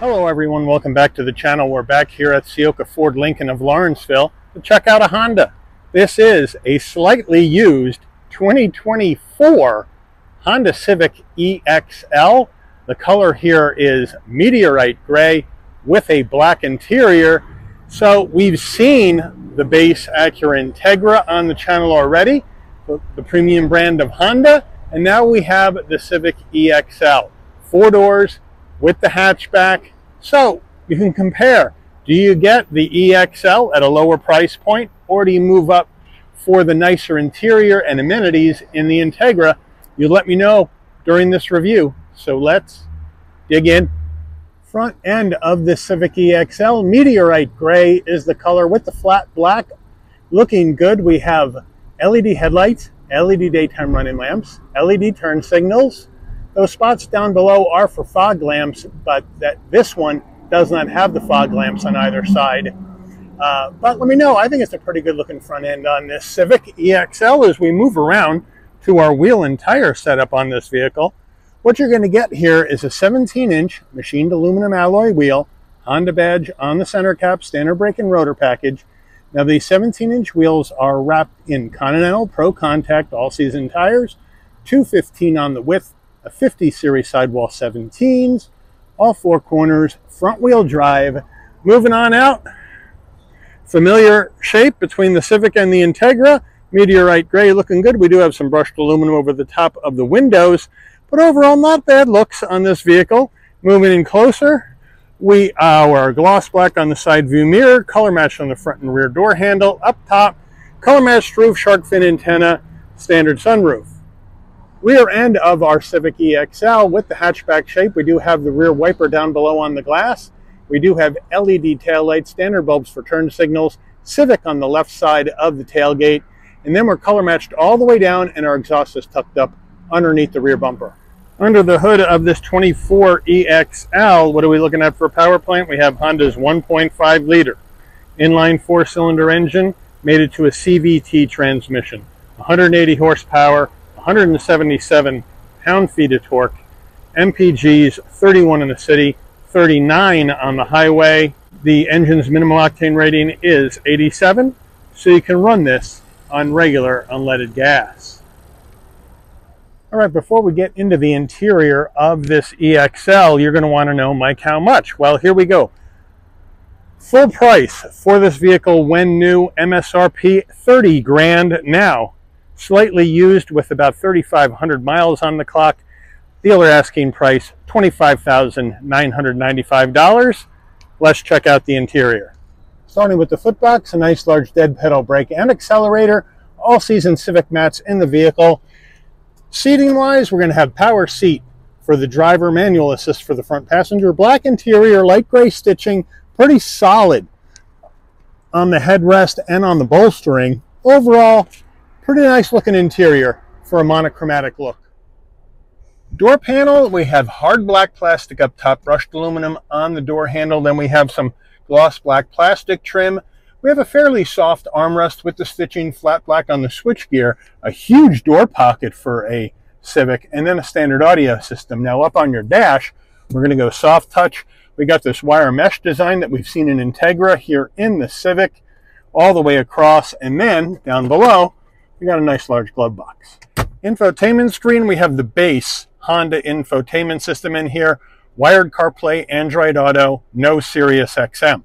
Hello everyone, welcome back to the channel. We're back here at Ciocca Ford Lincoln of Lawrenceville to check out a Honda. This is a slightly used 2024 Honda Civic EXL. The color here is meteorite gray with a black interior. So we've seen the base Acura Integra on the channel already, the premium brand of Honda, and now we have the Civic EXL. 4 doors, with the hatchback. So you can compare. Do you get the EXL at a lower price point, or do you move up for the nicer interior and amenities in the Integra? You let me know during this review. So let's dig in. Front end of the Civic EXL, meteorite gray is the color with the flat black. Looking good. We have LED headlights, LED daytime running lamps, LED turn signals. Those spots down below are for fog lamps, but this one does not have the fog lamps on either side. But let me know. I think it's a pretty good looking front end on this Civic EXL. As we move around to our wheel and tire setup on this vehicle, what you're going to get here is a 17-inch machined aluminum alloy wheel, Honda badge on the center cap, standard brake and rotor package. Now these 17-inch wheels are wrapped in Continental Pro Contact all-season tires, 215 on the width, a 50 series sidewall 17s, all 4 corners, front wheel drive. Moving on out, familiar shape between the Civic and the Integra, meteorite gray looking good. We do have some brushed aluminum over the top of the windows, but overall not bad looks on this vehicle. Moving in closer, our gloss black on the side view mirror, color matched on the front and rear door handle. Up top, color matched roof, shark fin antenna, standard sunroof. Rear end of our Civic EXL with the hatchback shape. We do have the rear wiper down below on the glass. We do have LED taillights, standard bulbs for turn signals, Civic on the left side of the tailgate, and then we're color matched all the way down, and our exhaust is tucked up underneath the rear bumper. Under the hood of this 24 EXL, what are we looking at for a power plant? We have Honda's 1.5 liter inline 4-cylinder engine, mated to a CVT transmission, 180 horsepower, 177 pound-feet of torque, MPGs 31 in the city, 39 on the highway. The engine's minimum octane rating is 87, so you can run this on regular unleaded gas. All right, before we get into the interior of this EXL, you're going to want to know, Mike, how much? Well, here we go. Full price for this vehicle when new, MSRP 30 grand now. Slightly used with about 3,500 miles on the clock. Dealer asking price $25,995. Let's check out the interior. Starting with the footbox, a nice large dead pedal brake and accelerator. All season Civic mats in the vehicle. Seating wise, we're going to have power seat for the driver, manual assist for the front passenger. Black interior, light gray stitching, pretty solid on the headrest and on the bolstering. Overall, pretty nice looking interior for a monochromatic look. Door panel, we have hard black plastic up top, brushed aluminum on the door handle. Then we have some gloss black plastic trim. We have a fairly soft armrest with the stitching, flat black on the switchgear, a huge door pocket for a Civic, and then a standard audio system. Now up on your dash, we're going to go soft touch. We got this wire mesh design that we've seen in Integra here in the Civic, all the way across, and then down below, we got a nice large glove box. Infotainment screen, we have the base Honda infotainment system in here, wired CarPlay, Android Auto, no Sirius XM.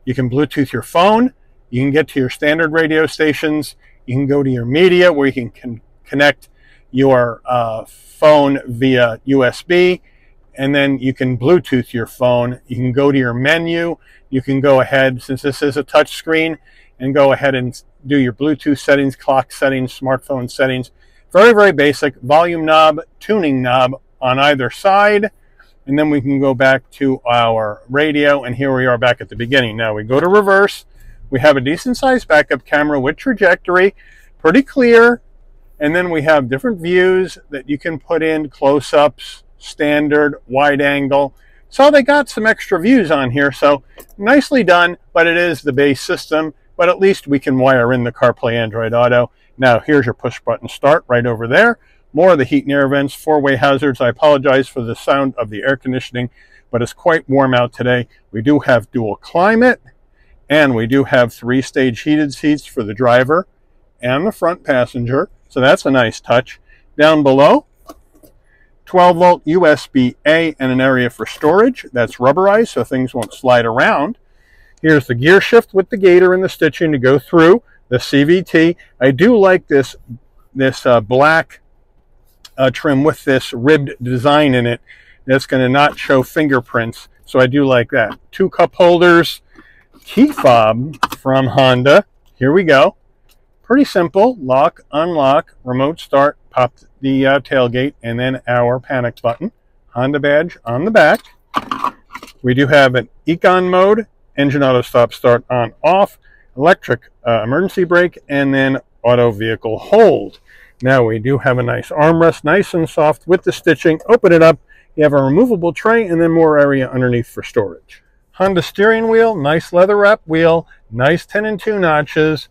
You can Bluetooth your phone, you can get to your standard radio stations, you can go to your media where you can connect your phone via USB, and then you can Bluetooth your phone. You can go to your menu, you can go ahead, since this is a touch screen, and go ahead and do your Bluetooth settings, clock settings, smartphone settings. Very, very basic. Volume knob, tuning knob on either side. And then we can go back to our radio, and here we are back at the beginning. Now we go to reverse. We have a decent sized backup camera with trajectory, pretty clear. And then we have different views that you can put in, close-ups, standard, wide angle. So they got some extra views on here, so nicely done, but it is the base system. But at least we can wire in the CarPlay, Android Auto. Now here's your push button start right over there. More of the heat and air vents, 4-way hazards. I apologize for the sound of the air conditioning, but it's quite warm out today. We do have dual climate, and we do have 3-stage heated seats for the driver and the front passenger. So that's a nice touch. Down below, 12-volt USB-A and an area for storage. That's rubberized, so things won't slide around. Here's the gear shift with the gator and the stitching to go through the CVT. I do like this black trim with this ribbed design in it. That's going to not show fingerprints, so I do like that. 2 cup holders, key fob from Honda. Here we go. Pretty simple. Lock, unlock, remote start, pop the tailgate, and then our panic button. Honda badge on the back. We do have an econ mode, engine auto stop start on off, electric emergency brake, and then auto vehicle hold. Now we do have a nice armrest, nice and soft with the stitching. Open it up. You have a removable tray and then more area underneath for storage. Honda steering wheel, nice leather wrap wheel, nice 10 and 2 notches.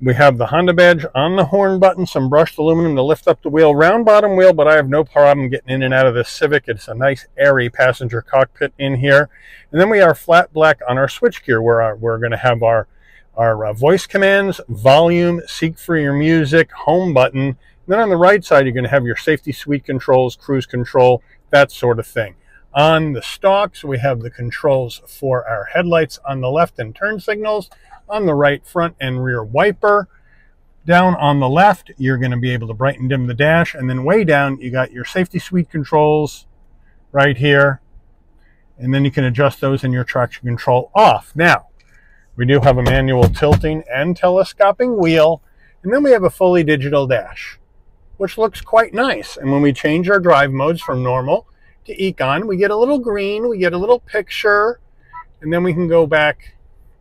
We have the Honda badge on the horn button, some brushed aluminum to lift up the wheel, round bottom wheel, but I have no problem getting in and out of this Civic. It's a nice airy passenger cockpit in here. And then we are flat black on our switchgear where we're going to have our voice commands, volume, seek for your music, home button. And then on the right side, you're going to have your safety suite controls, cruise control, that sort of thing. On the stalks, we have the controls for our headlights on the left and turn signals. On the right, front and rear wiper. Down on the left, you're going to be able to brighten dim the dash. And then way down, you got your safety suite controls right here. And then you can adjust those in your traction control off. Now, we do have a manual tilting and telescoping wheel. And then we have a fully digital dash, which looks quite nice. And when we change our drive modes from normal to econ, we get a little green, we get a little picture, and then we can go back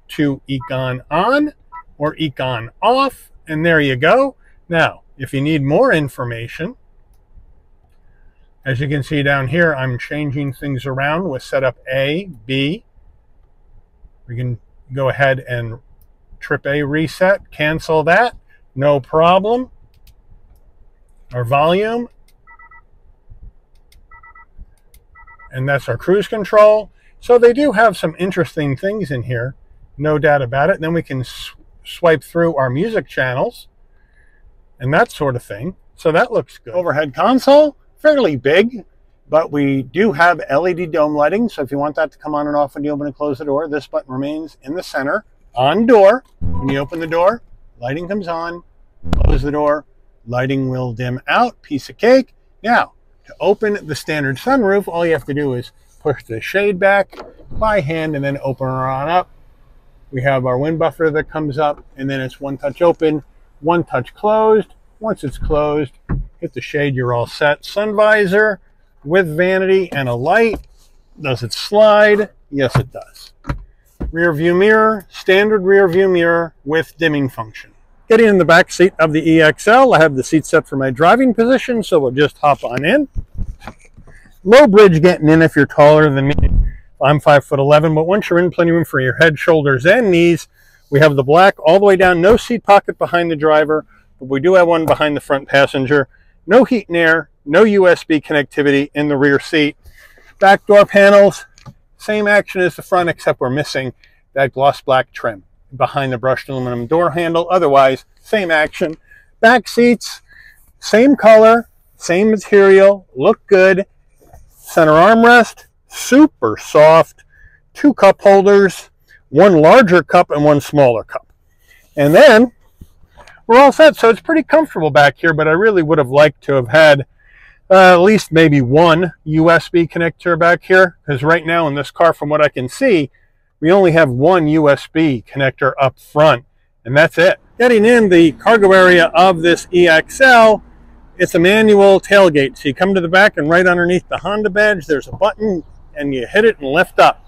to econ on or econ off, and there you go. Now, if you need more information, as you can see down here, I'm changing things around with setup A, B. We can go ahead and trip A reset, cancel that, no problem. Our volume, and that's our cruise control. So they do have some interesting things in here, no doubt about it. And then we can swipe through our music channels and that sort of thing. So that looks good. Overhead console, fairly big, but we do have LED dome lighting. So if you want that to come on and off when you open and close the door, this button remains in the center on door. When you open the door, lighting comes on, close the door, lighting will dim out, piece of cake. Now, to open the standard sunroof, all you have to do is push the shade back by hand and then open her on up. We have our wind buffer that comes up, and then it's one touch open, one touch closed. Once it's closed, hit the shade, you're all set. Sun visor with vanity and a light. Does it slide? Yes, it does. Rear view mirror, standard rear view mirror with dimming function. Getting in the back seat of the EXL, I have the seat set for my driving position, so we'll just hop on in. Low bridge getting in if you're taller than me. I'm 5'11", but once you're in, plenty of room for your head, shoulders, and knees. We have the black all the way down, no seat pocket behind the driver, but we do have one behind the front passenger. No heat and air, no USB connectivity in the rear seat. Back door panels, same action as the front, except we're missing that gloss black trim behind the brushed aluminum door handle. Otherwise, same action. Back seats, same color, same material, look good. Center armrest, super soft. 2 cup holders, one larger cup and one smaller cup. And then we're all set. So it's pretty comfortable back here, but I really would have liked to have had at least maybe one USB connector back here, because right now in this car, from what I can see, we only have one USB connector up front, and that's it. Getting in the cargo area of this EXL, it's a manual tailgate. So you come to the back, and right underneath the Honda badge, there's a button, and you hit it and lift up.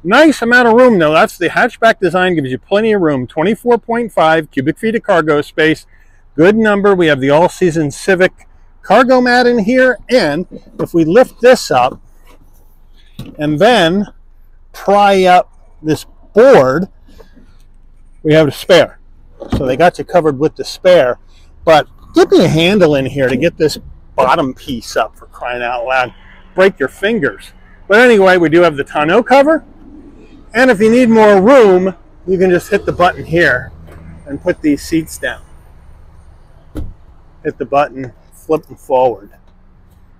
Nice amount of room, though. That's the hatchback design, gives you plenty of room. 24.5 cubic feet of cargo space. Good number. We have the all-season Civic cargo mat in here, and if we lift this up and then pry up this board, we have a spare. So they got you covered with the spare, but give me a handle in here to get this bottom piece up, for crying out loud. Break your fingers. But anyway, we do have the tonneau cover. And if you need more room, you can just hit the button here and put these seats down. Hit the button, flip them forward.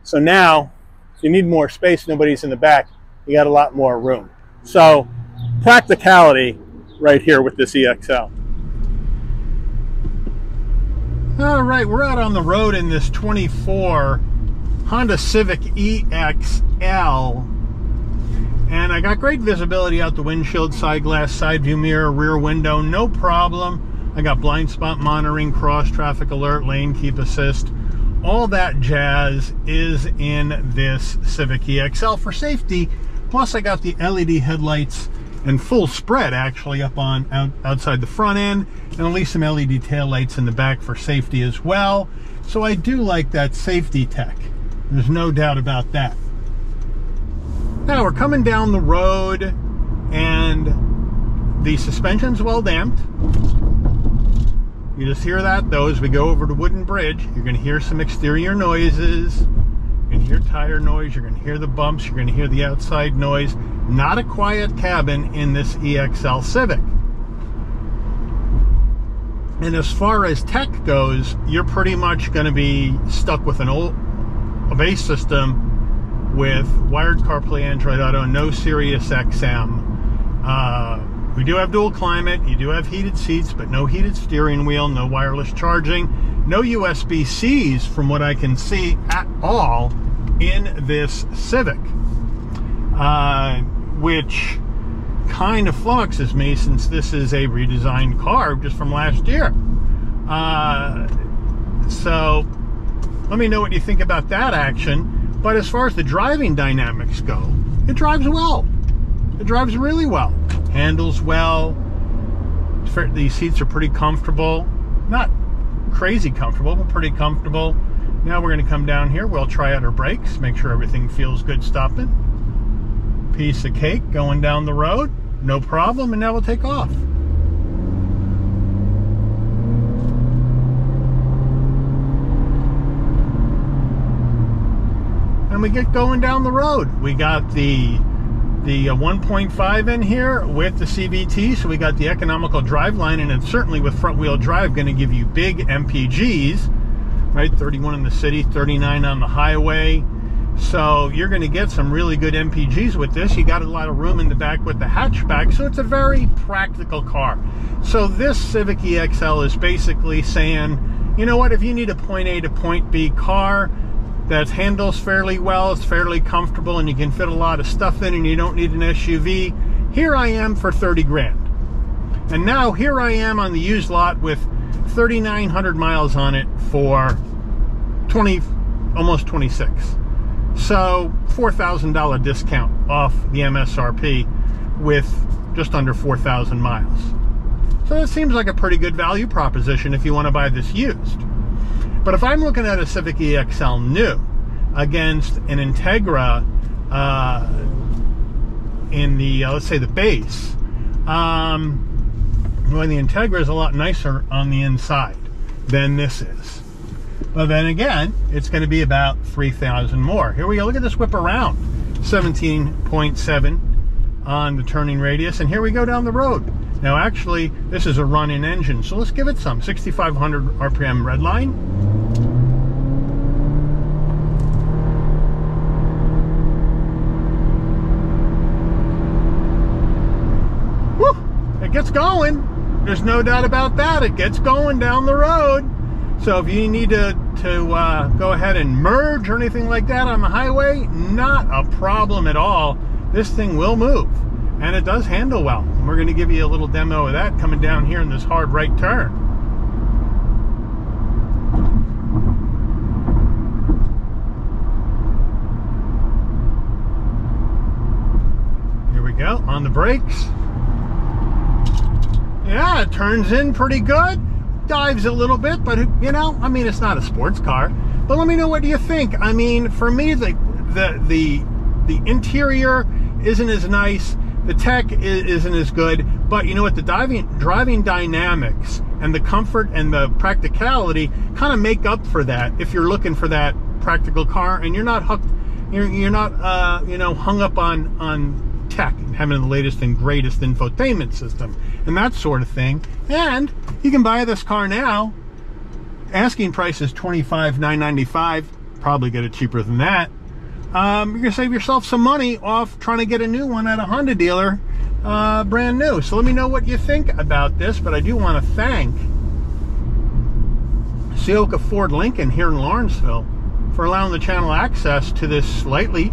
So now, if you need more space, nobody's in the back, you got a lot more room. So, practicality right here with this EXL. All right, we're out on the road in this 24 Honda Civic EXL. And I got great visibility out the windshield, side glass, side view mirror, rear window, no problem. I got blind spot monitoring, cross traffic alert, lane keep assist. All that jazz is in this Civic EXL for safety. Plus I got the LED headlights and full spread actually up on outside the front end, and at least some LED taillights in the back for safety as well. So I do like that safety tech. There's no doubt about that. Now we're coming down the road and the suspension's well damped. You just hear that though as we go over the wooden bridge. You're going to hear some exterior noises. You're going to hear tire noise. You're going to hear the bumps. You're going to hear the outside noise. Not a quiet cabin in this EXL Civic. And as far as tech goes, you're pretty much going to be stuck with a base system with wired CarPlay, Android Auto, no Sirius XM. We do have dual climate, you do have heated seats, but no heated steering wheel, no wireless charging, no USB-Cs from what I can see at all in this Civic. Which kind of flummoxes me since this is a redesigned car just from last year. So let me know what you think about that action. But as far as the driving dynamics go, it drives well. It drives really well. Handles well. These seats are pretty comfortable. Not crazy comfortable, but pretty comfortable. Now we're going to come down here. We'll try out our brakes. Make sure everything feels good stopping. Piece of cake going down the road. No problem. And now we'll take off. And we get going down the road. We got the 1.5 in here with the CVT, so we got the economical drive line, and it's certainly with front wheel drive going to give you big MPGs, right? 31 in the city, 39 on the highway. So you're going to get some really good MPGs with this. You got a lot of room in the back with the hatchback, so it's a very practical car. So this Civic EXL is basically saying, you know what, if you need a point A to point B car that handles fairly well, it's fairly comfortable, and you can fit a lot of stuff in and you don't need an SUV, here I am for 30 grand. And now here I am on the used lot with 3,900 miles on it for almost 26. So $4,000 discount off the MSRP with just under 4,000 miles. So that seems like a pretty good value proposition if you want to buy this used. But if I'm looking at a Civic EXL new against an Integra in the, let's say the base, well, the Integra is a lot nicer on the inside than this is. But then again, it's going to be about 3,000 more. Here we go. Look at this whip around. 17.7 on the turning radius. And here we go down the road. Now, actually, this is a run-in engine. So let's give it some. 6,500 RPM red line. Woo! It gets going. There's no doubt about that. It gets going down the road. So if you need to go ahead and merge or anything like that on the highway, not a problem at all. This thing will move, and it does handle well. And we're going to give you a little demo of that coming down here in this hard right turn. Here we go, on the brakes. Yeah, it turns in pretty good. Dives a little bit, but you know, I mean, it's not a sports car. But let me know, what do you think? I mean, for me, the interior isn't as nice, the tech isn't as good, but you know what, the driving dynamics and the comfort and the practicality kind of make up for that if you're looking for that practical car and you're not hooked You're not you know, hung up on tech and having the latest and greatest infotainment system and that sort of thing. And you can buy this car now. Asking price is $25,995. Probably get it cheaper than that. You're gonna save yourself some money off trying to get a new one at a Honda dealer, brand new. So let me know what you think about this. But I do want to thank Ciocca Ford Lincoln here in Lawrenceville for allowing the channel access to this slightly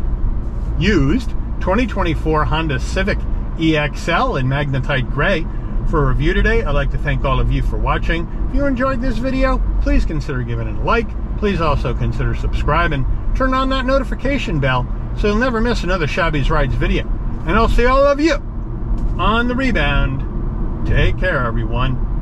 used 2024 Honda Civic EXL in magnetite gray for a review today. I'd like to thank all of you for watching. If you enjoyed this video, please consider giving it a like. Please also consider subscribing. Turn on that notification bell so you'll never miss another Shabby's Rides video. And I'll see all of you on the rebound. Take care, everyone.